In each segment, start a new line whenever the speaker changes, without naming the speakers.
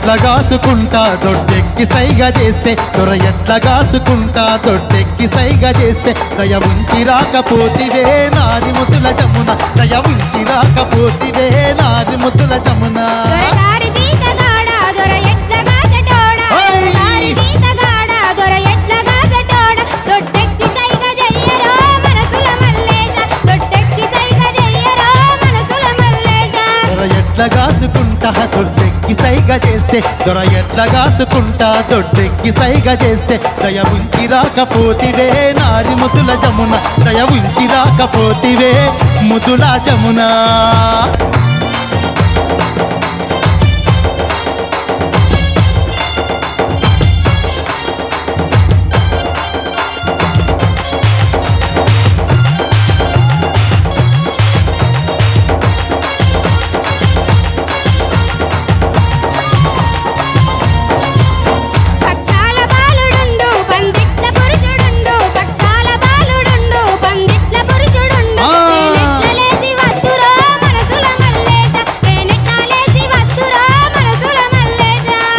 ఎట్లా కాసుకుంటా దొడ్డెక్కి సైగా చేస్తే దొర ఎట్లా కాసుకుంటా దొడ్డెక్కి సైగా చేస్తే దయ ఉంచి రాకపోతివే నారిముతుల జమున దయ ఉంచి రాకపోతివే నారిముతుల జమున ఎట్లా కాసుకుంటా దొడ్డెక్కి సైగా చేస్తే దొర ఎట్లా కాసుకుంటా దొడ్డెక్కి సైగా చేస్తే దయ ఉంచి రాకపోతివే నారిముతుల జమున దయ ఉంచి రాకపోతివే ముతుల జమున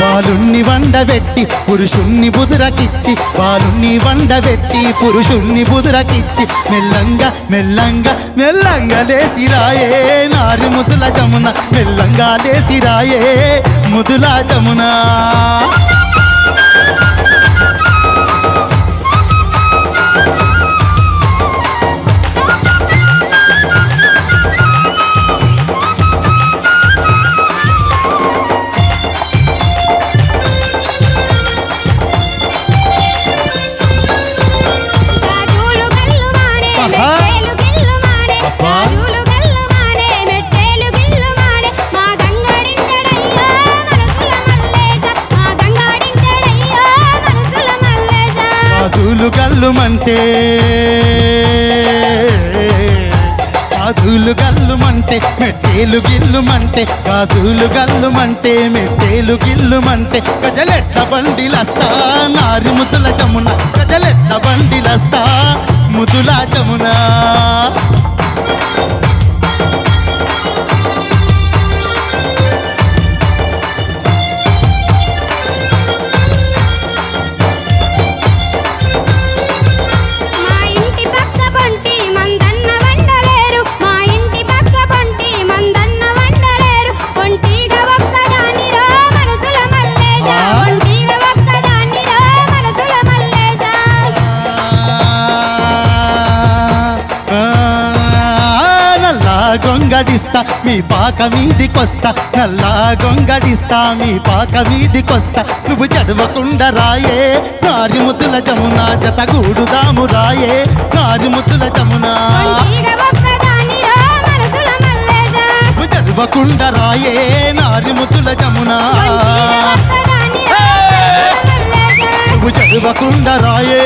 బాలుణ్ణి వండబెట్టి పురుషుణ్ణి బుదురకిచ్చి బాలుణ్ణి వండబెట్టి పురుషుణ్ణి బుదురకిచ్చి మెల్లంగా మెల్లంగా మెల్లంగా లేసిరాయే నారి ముదుల జమున మెల్లంగా లేసిరాయే ముదుల జమున గల్లుమంటే గాజులు గల్లుమంటే మెట్టేలు గిల్లుమంటే గాజులు గల్లుమంటే మెట్టేలు గిల్లుమంటే గజలెట్ల బండిలస్తా నారి ముతుల జమున గజలెట్ల బండిలస్తా ముతుల జమున గొంగడిస్తా మీ పాక మీదికొస్తా నల్లా గొంగడిస్తా మీ పాక మీదికొస్తా నువ్వు చదవకుండా రాయే నారి ముద్దుల జమున జతగూడుదాము రాయే నారి ముద్దుల జమున నువ్వు చదవకుండా రాయే నారి ముద్దుల జమున నువ్వు చదవకుండా రాయే